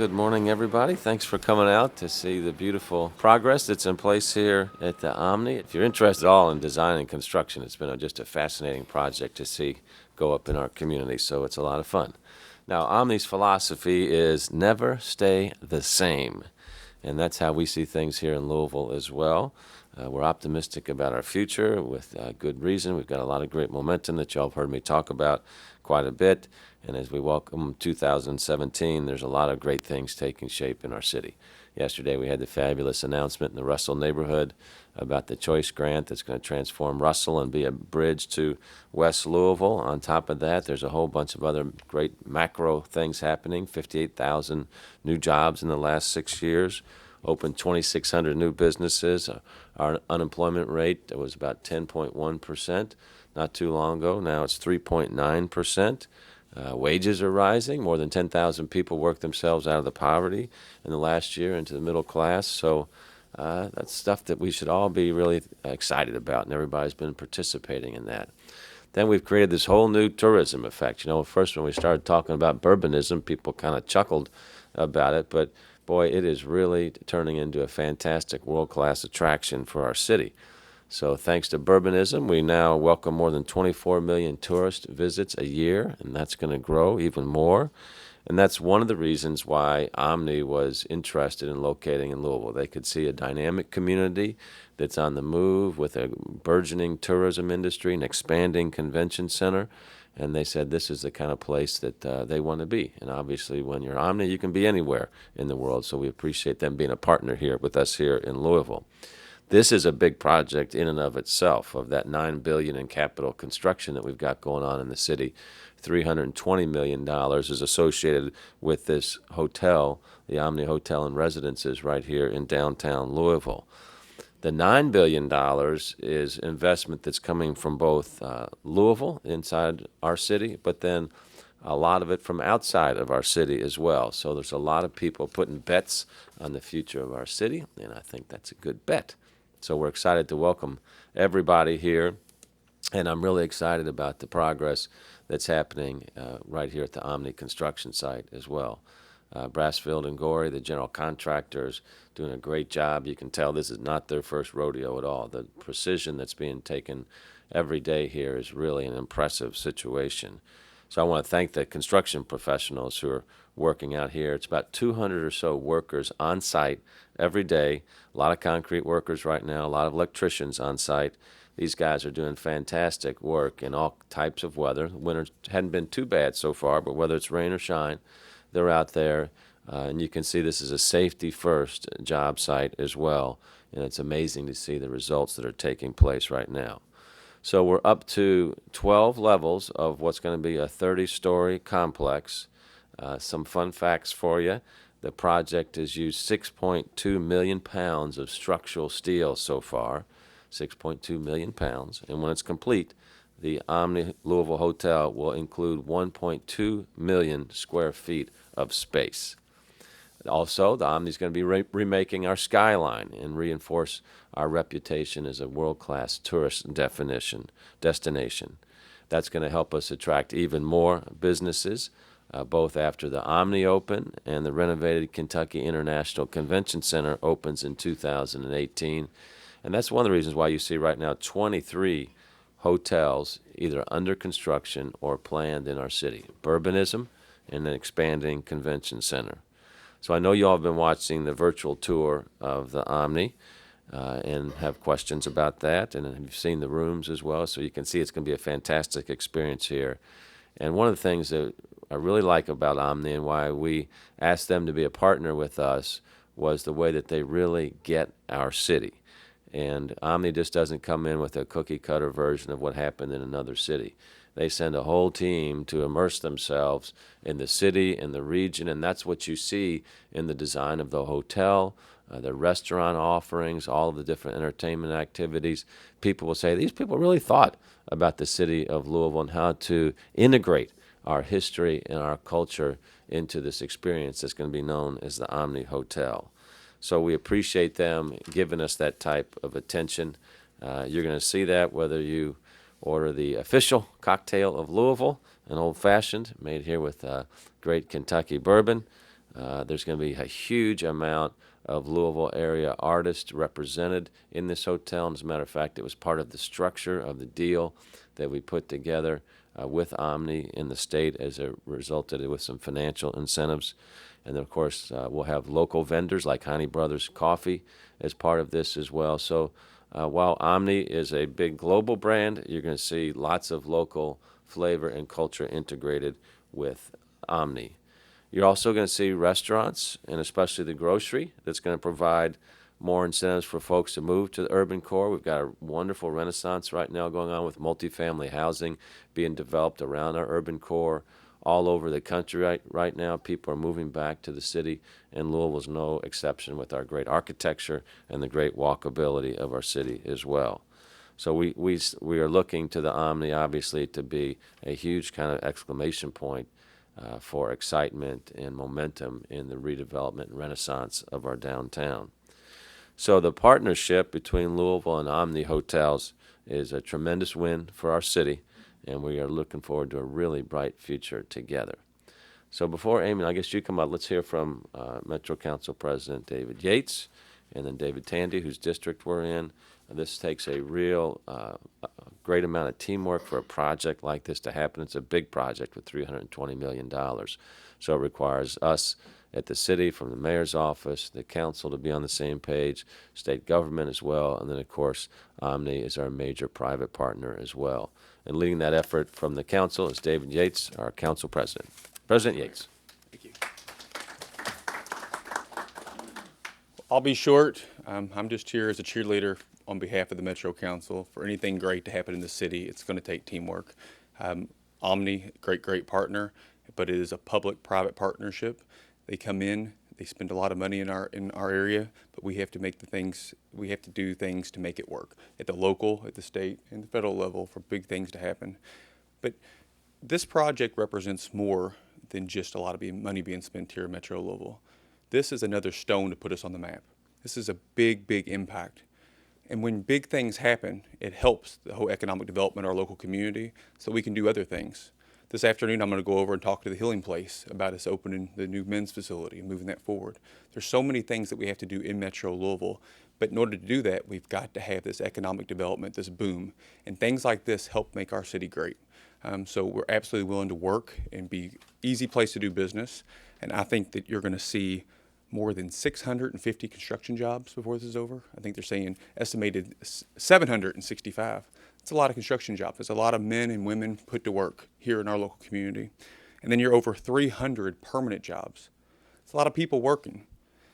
good morning, everybody. Thanks for coming out to see the beautiful progress that's in place here at the Omni. If you're interested at all in design and construction, it's been just a fascinating project to see go up in our community, so it's a lot of fun. Now, Omni's philosophy is never stay the same, and that's how we see things here in Louisville as well. We're optimistic about our future with good reason. We've got a lot of great momentum that y'all have heard me talk about quite a bit. And as we welcome 2017, there's a lot of great things taking shape in our city. Yesterday we had the fabulous announcement in the Russell neighborhood about the Choice Grant that's going to transform Russell and be a bridge to West Louisville. On top of that, there's a whole bunch of other great macro things happening. 58,000 new jobs in the last 6 years. Opened 2,600 new businesses. Our unemployment rate was about 10.1% not too long ago. Now it's 3.9%. Wages are rising. More than 10,000 people worked themselves out of the poverty in the last year into the middle class. So that's stuff that we should all be really excited about, and everybody's been participating in that. Then we've created this whole new tourism effect. You know, first when we started talking about bourbonism, people kind of chuckled about it, but boy, it is really turning into a fantastic world-class attraction for our city. So thanks to bourbonism, we now welcome more than 24 million tourist visits a year, and that's going to grow even more. And that's one of the reasons why Omni was interested in locating in Louisville. They could see a dynamic community that's on the move with a burgeoning tourism industry, an expanding convention center, and they said this is the kind of place that they want to be. And obviously, when you're Omni, you can be anywhere in the world, so we appreciate them being a partner here with us here in Louisville. This is a big project in and of itself. Of that $9 billion in capital construction that we've got going on in the city, $320 million is associated with this hotel, the Omni Hotel and Residences right here in downtown Louisville. The $9 billion is investment that's coming from both Louisville, inside our city, but then a lot of it from outside of our city as well. So there's a lot of people putting bets on the future of our city, and I think that's a good bet. So we're excited to welcome everybody here, and I'm really excited about the progress that's happening right here at the Omni construction site as well. Brassfield and Gorey, the general contractors, doing a great job. You can tell this is not their first rodeo at all. The precision that's being taken every day here is really an impressive situation. So I want to thank the construction professionals who are working out here. It's about 200 or so workers on site every day. A lot of concrete workers right now, a lot of electricians on site. These guys are doing fantastic work in all types of weather. Winter hadn't been too bad so far, but whether it's rain or shine, they're out there. And you can see this is a safety-first job site as well. And it's amazing to see the results that are taking place right now. So we're up to 12 levels of what's going to be a 30-story complex. Some fun facts for you. The project has used 6.2 million pounds of structural steel so far, 6.2 million pounds. And when it's complete, the Omni Louisville Hotel will include 1.2 million square feet of space. Also, the Omni's going to be remaking our skyline and reinforce our reputation as a world-class tourist destination. That's going to help us attract even more businesses, both after the Omni open and the renovated Kentucky International Convention Center opens in 2018. And that's one of the reasons why you see right now 23 hotels either under construction or planned in our city. Bourbonism and an expanding convention center. So I know you all have been watching the virtual tour of the Omni and have questions about that, and you've seen the rooms as well, so you can see it's going to be a fantastic experience here. And one of the things that I really like about Omni and why we asked them to be a partner with us was the way that they really get our city. And Omni just doesn't come in with a cookie-cutter version of what happened in another city. They send a whole team to immerse themselves in the city, in the region, and that's what you see in the design of the hotel, the restaurant offerings, all of the different entertainment activities. People will say, these people really thought about the city of Louisville and how to integrate our history and our culture into this experience that's going to be known as the Omni Hotel. So we appreciate them giving us that type of attention. You're going to see that whether you order the official cocktail of Louisville, an old-fashioned made here with great Kentucky bourbon, There's going to be a huge amount of Louisville area artists represented in this hotel. And as a matter of fact, it was part of the structure of the deal that we put together with Omni in the state as it resulted with some financial incentives. And then, of course, we'll have local vendors like Honey Brothers Coffee as part of this as well. So while Omni is a big global brand, you're going to see lots of local flavor and culture integrated with Omni. You're also going to see restaurants, and especially the grocery, that's going to provide more incentives for folks to move to the urban core. We've got a wonderful renaissance right now going on with multifamily housing being developed around our urban core all over the country right now. People are moving back to the city, and Louisville's no exception with our great architecture and the great walkability of our city as well. So we are looking to the Omni, obviously, to be a huge kind of exclamation point for excitement and momentum in the redevelopment and renaissance of our downtown. So the partnership between Louisville and Omni Hotels is a tremendous win for our city, and we are looking forward to a really bright future together. So before Amy, I guess you come up, let's hear from Metro Council President David Yates, and then David Tandy, whose district we're in. This takes a real great amount of teamwork for a project like this to happen. It's a big project with $320 million. So it requires us at the city, from the mayor's office, the council to be on the same page, state government as well, and then, of course, Omni is our major private partner as well. And leading that effort from the council is David Yates, our council president. President Yates. Thank you. I'll be short. I'm just here as a cheerleader on behalf of the Metro Council. For anything great to happen in the city, it's going to take teamwork. Omni, great partner, but it is a public-private partnership. They come in, they spend a lot of money in our area, but we have to do things to make it work at the local, at the state, and the federal level for big things to happen. But this project represents more than just a lot of money being spent here in Metro Louisville. This is another stone to put us on the map. This is a big impact. And when big things happen, it helps the whole economic development of our local community so we can do other things. This afternoon, I'm going to go over and talk to the Healing Place about us opening the new men's facility and moving that forward. There's so many things that we have to do in Metro Louisville, but in order to do that, we've got to have this economic development, this boom, and things like this help make our city great. So we're absolutely willing to work and be an easy place to do business, and I think that you're going to see more than 650 construction jobs before this is over. I think they're saying estimated 765. It's a lot of construction jobs. It's a lot of men and women put to work here in our local community. And then you're over 300 permanent jobs. It's a lot of people working.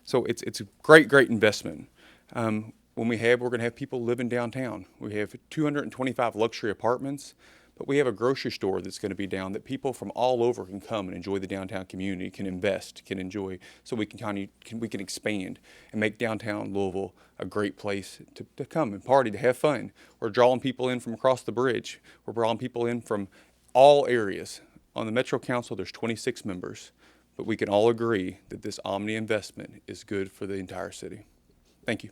So it's a great investment. We're going to have people living downtown. We have 225 luxury apartments. But we have a grocery store that's going to be down that people from all over can come and enjoy the downtown community, can invest, can enjoy, so we can expand and make downtown Louisville a great place to come and party, to have fun. We're drawing people in from across the bridge. We're drawing people in from all areas. On the Metro Council, there's 26 members, but we can all agree that this Omni investment is good for the entire city. Thank you.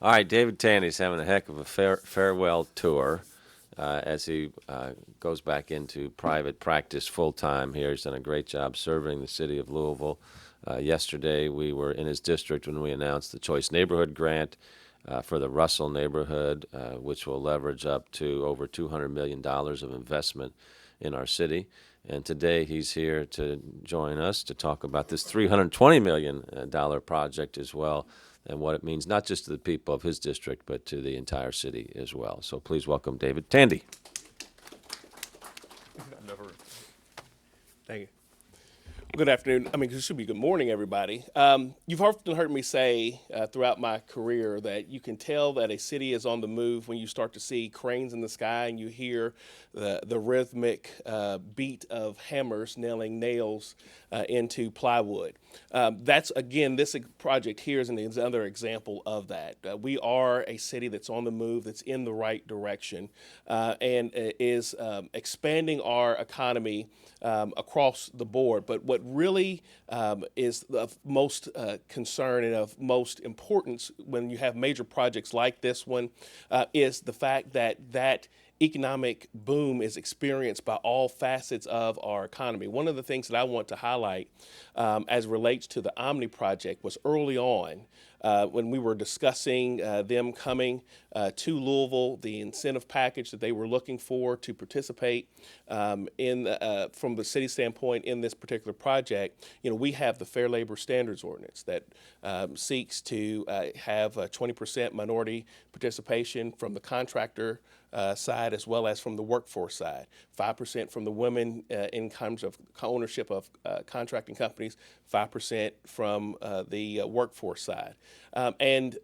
All right, David Tandy's having a heck of a farewell tour as he goes back into private practice full-time here. He's done a great job serving the city of Louisville. Yesterday, we were in his district when we announced the Choice Neighborhood Grant for the Russell neighborhood, which will leverage up to over $200 million of investment in our city. And today he's here to join us to talk about this $320 million project as well, and what it means not just to the people of his district, but to the entire city as well. So please welcome David Tandy. Thank you. Good afternoon. It should be good morning, everybody. You've often heard me say throughout my career that you can tell that a city is on the move when you start to see cranes in the sky and you hear the rhythmic beat of hammers nailing nails into plywood. This project here is another example of that. We are a city that's on the move, that's in the right direction, and is expanding our economy across the board. But what really is of most concern and of most importance when you have major projects like this one is the fact that economic boom is experienced by all facets of our economy. One of the things that I want to highlight as relates to the Omni project was early on when we were discussing them coming to Louisville, the incentive package that they were looking for to participate from the city standpoint in this particular project. We have the Fair Labor Standards Ordinance that seeks to have 20% minority participation from the contractor side as well as from the workforce side. 5% from the women in terms of ownership of contracting companies, 5% from the workforce side. And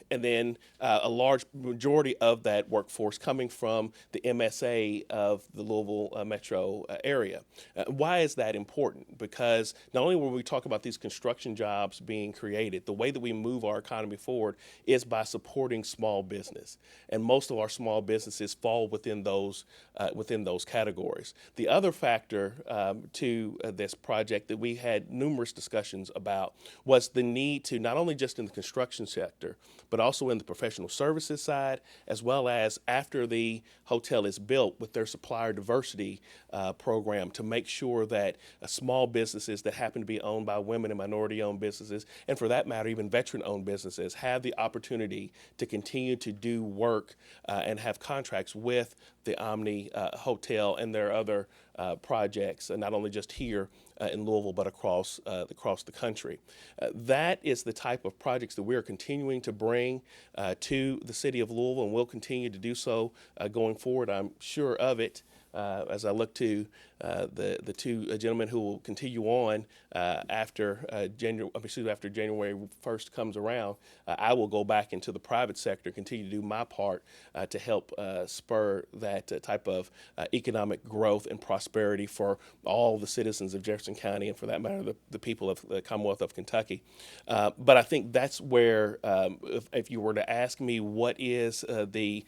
then a large majority of that workforce coming from the MSA of the Louisville metro area. Why is that important? Because not only when we talk about these construction jobs being created, the way that we move our economy forward is by supporting small business. And most of our small businesses fall within those categories. The other factor to this project that we had numerous discussions about was the need to not only just in the construction sector, but also in the professional services side, as well as after the hotel is built with their supplier diversity program to make sure that small businesses that happen to be owned by women and minority-owned businesses, and for that matter, even veteran-owned businesses, have the opportunity to continue to do work and have contracts with the Omni Hotel and their other projects, not only just here in Louisville, but across the country. That is the type of projects that we are continuing to bring to the city of Louisville, and will continue to do so going forward. I'm sure of it. As I look to the two gentlemen who will continue on after January 1st comes around, I will go back into the private sector, continue to do my part to help spur that type of economic growth and prosperity for all the citizens of Jefferson County, and for that matter, the people of the Commonwealth of Kentucky. But I think that's where, if you were to ask me what is the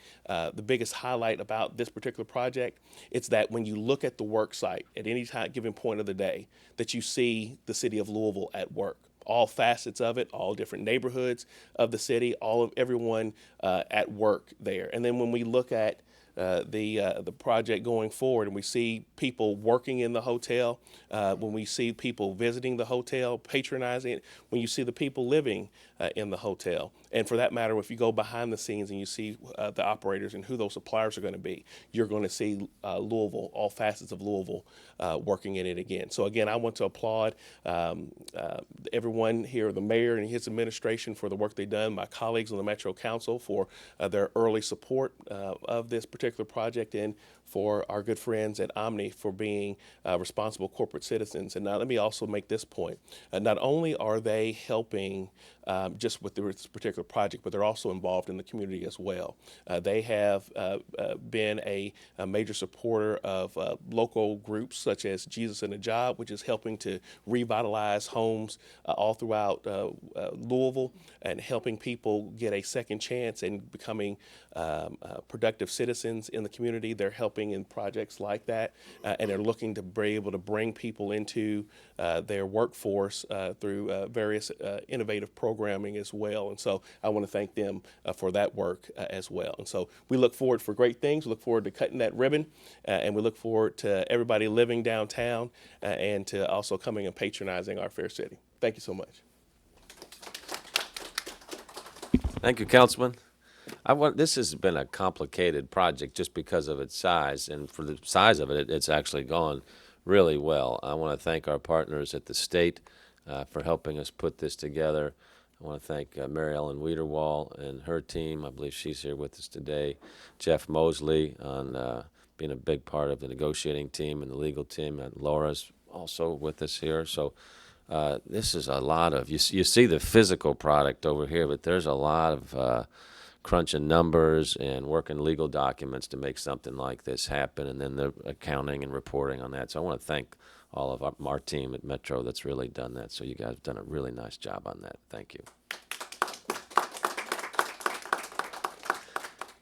biggest highlight about this particular project, it's that when you look at the work site at any given point of the day, that you see the city of Louisville at work. All facets of it, all different neighborhoods of the city, everyone at work there. And then when we look at the project going forward, and we see people working in the hotel, when we see people visiting the hotel, patronizing it, when you see the people living in the hotel, and for that matter, if you go behind the scenes and you see the operators and who those suppliers are going to be, you're going to see Louisville, all facets of Louisville, working in it again. So again, I want to applaud everyone here, the mayor and his administration, for the work they've done, my colleagues on the Metro Council for their early support of this particular project, and for our good friends at Omni for being responsible corporate citizens. And now let me also make this point. Not only are they helping just with this particular project, but they're also involved in the community as well. They have been a major supporter of local groups such as Jesus in a Job, which is helping to revitalize homes all throughout Louisville, and helping people get a second chance and becoming productive citizens in the community. They're helping in projects like that, and they're looking to be able to bring people into their workforce through various innovative programming as well. And so I want to thank them for that work as well. And so we look forward for great things. We look forward to cutting that ribbon, and we look forward to everybody living downtown and to also coming and patronizing our fair city. Thank you so much. Thank you, Councilman. This has been a complicated project just because of its size, and for the size of it, it's actually gone really well. I want to thank our partners at the state for helping us put this together. I want to thank Mary Ellen Wiederwall and her team. I believe she's here with us today. Jeff Mosley on being a big part of the negotiating team and the legal team, and Laura's also with us here. So this is a lot of, you see the physical product over here, but there's a lot of crunching numbers and working legal documents to make something like this happen, and then the accounting and reporting on that. So I want to thank all of our team at Metro that's really done that. So you guys have done a really nice job on that. Thank you.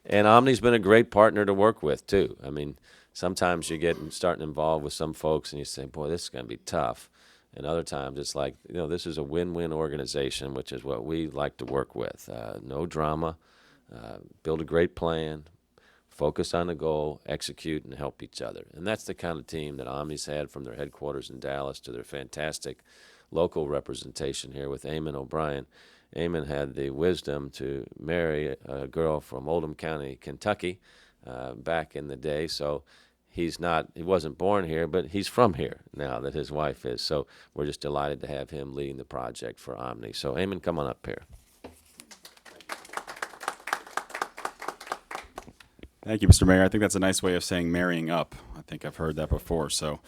And Omni's been a great partner to work with, too. I mean, sometimes you get starting involved with some folks and you say, boy, this is going to be tough. And other times it's like, this is a win-win organization, which is what we like to work with. No drama. Build a great plan, focus on the goal, execute, and help each other. And that's the kind of team that Omni's had from their headquarters in Dallas to their fantastic local representation here with Eamon O'Brien. Eamon had the wisdom to marry a girl from Oldham County, Kentucky, back in the day. So he wasn't born here, but he's from here now that his wife is. So we're just delighted to have him leading the project for Omni. So Eamon, come on up here. Thank you, Mr. Mayor. I think that's a nice way of saying marrying up. I think I've heard that before. So,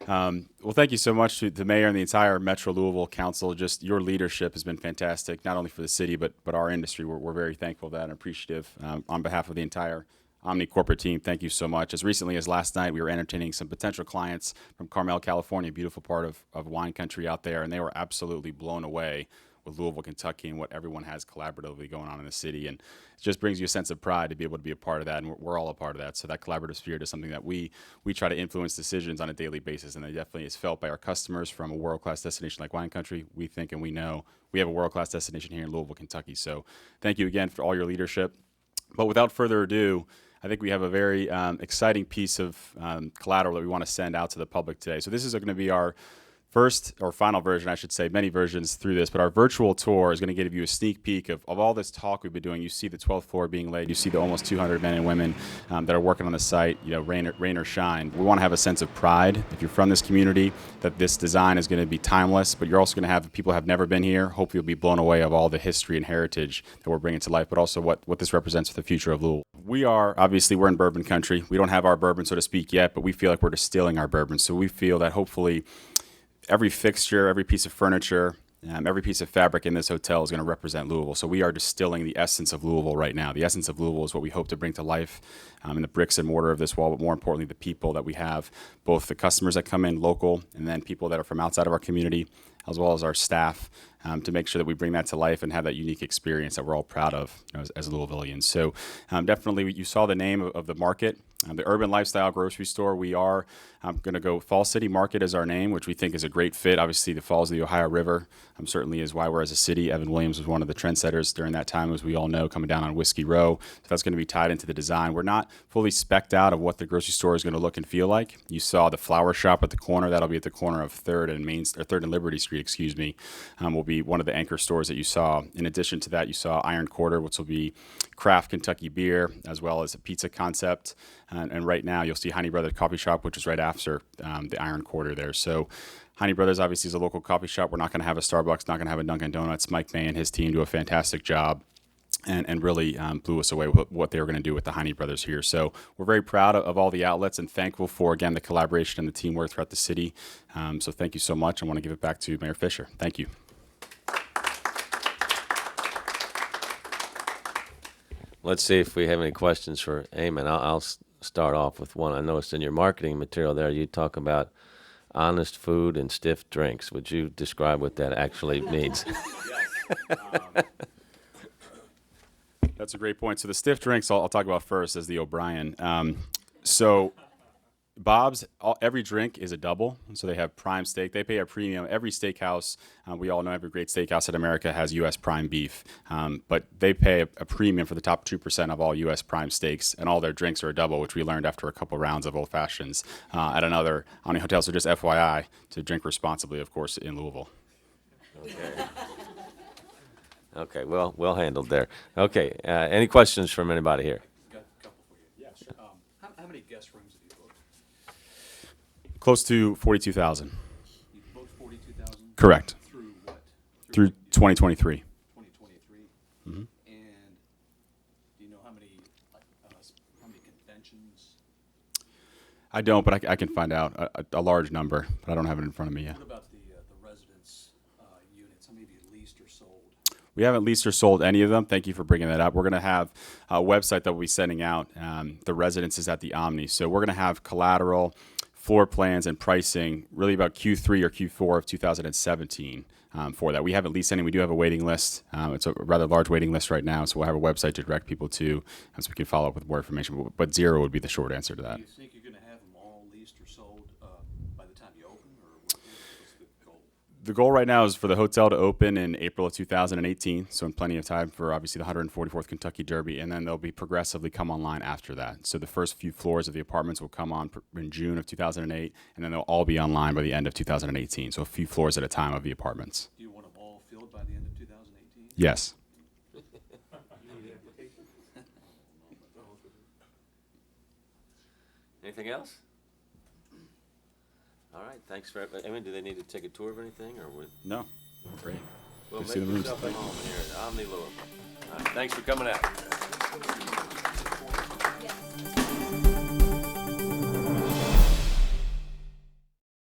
well, thank you so much to the mayor and the entire Metro Louisville Council. Just your leadership has been fantastic, not only for the city, but our industry. We're very thankful for that and appreciative. On behalf of the entire Omni corporate team, thank you so much. As recently as last night, we were entertaining some potential clients from Carmel, California, a beautiful part of wine country out there, and they were absolutely blown away with Louisville, Kentucky, and what everyone has collaboratively going on in the city. And it just brings you a sense of pride to be able to be a part of that, and we're all a part of that. So that collaborative spirit is something that we try to influence decisions on a daily basis, and it definitely is felt by our customers from a world-class destination like wine country. We think and we know we have a world-class destination here in Louisville, Kentucky. So thank you again for all your leadership. But without further ado, I think we have a very exciting piece of collateral that we want to send out to the public today. So this is going to be our first or final version, I should say, many versions through this, but our virtual tour is going to give you a sneak peek of all this talk we've been doing. You see the 12th floor being laid. You see the almost 200 men and women that are working on the site, rain or shine. We want to have a sense of pride, if you're from this community, that this design is going to be timeless, but you're also going to have people who have never been here. Hopefully you'll be blown away of all the history and heritage that we're bringing to life, but also what this represents for the future of Louisville. We're in bourbon country. We don't have our bourbon, so to speak, yet, but we feel like we're distilling our bourbon. So we feel that hopefully every fixture, every piece of furniture, every piece of fabric in this hotel is going to represent Louisville. So we are distilling the essence of Louisville right now. The essence of Louisville is what we hope to bring to life in the bricks and mortar of this wall, but more importantly, the people that we have, both the customers that come in local and then people that are from outside of our community, as well as our staff, to make sure that we bring that to life and have that unique experience that we're all proud of as Louisvillians. So definitely, you saw the name of the market. The Urban Lifestyle Grocery Store. We are going to go Fall City Market as our name, which we think is a great fit. Obviously, the Falls of the Ohio River certainly is why we're as a city. Evan Williams was one of the trendsetters during that time, as we all know, coming down on Whiskey Row. So that's going to be tied into the design. We're not fully spec'd out of what the grocery store is going to look and feel like. You saw the flower shop at the corner. That'll be at the corner of 3rd and Liberty Street, will be one of the anchor stores that you saw. In addition to that, you saw Iron Quarter, which will be craft Kentucky beer, as well as a pizza concept. And right now, you'll see Honey Brothers Coffee Shop, which is right after the Iron Quarter there. So Honey Brothers obviously is a local coffee shop. We're not going to have a Starbucks, not going to have a Dunkin' Donuts. Mike May and his team do a fantastic job and really blew us away with what they were going to do with the Honey Brothers here. So we're very proud of all the outlets and thankful for, again, the collaboration and the teamwork throughout the city. So thank you so much. I want to give it back to Mayor Fisher. Thank you. Let's see if we have any questions for Eamon. I'll start off with one. I noticed in your marketing material there you talk about honest food and stiff drinks. Would you describe what that actually means? That's a great point. So the stiff drinks I'll talk about first as the O'Brien. So Bob's, every drink is a double. So they have prime steak. They pay a premium. Every steakhouse, we all know every great steakhouse in America has U.S. prime beef. But they pay a premium for the top 2% of all U.S. prime steaks. And all their drinks are a double, which we learned after a couple rounds of old fashions at another Omni hotel. So just FYI, to drink responsibly, of course, in Louisville. Okay. Okay, well handled there. Okay, any questions from anybody here? Got a couple for you. Yeah, sure. How many guest rooms have you booked? Close to 42,000. You booked 42,000? Correct. Through what? Through 2023. 2023? Mm-hmm. And do you know how many conventions? I don't, but I can find out a large number, but I don't have it in front of me yet. What about the residence units? How many have you leased or sold? We haven't leased or sold any of them. Thank you for bringing that up. We're going to have a website that we'll be sending out, the residences at the Omni. So we're going to have collateral, floor plans, and pricing really about Q3 or Q4 of 2017 for that. We haven't leased any. We do have a waiting list. It's a rather large waiting list right now, so we'll have a website to direct people to, so we can follow up with more information. But zero would be the short answer to that. Do you think you're going to have them all leased or sold by the time you open, or what's the goal? the goal right now is for the hotel to open in April of 2018, so in plenty of time for obviously the 144th Kentucky Derby, and then they'll be progressively come online after that. So the first few floors of the apartments will come on in June of 2008, and then they'll all be online by the end of 2018. So a few floors at a time of the apartments. Do you want them all filled by the end of 2018? Yes. Anything else? All right, thanks for, I mean, do they need to take a tour of anything, or would? No. Great. Well, Good to make see the rooms. yourself at home here at Omni Louisville. All right, thanks for coming out.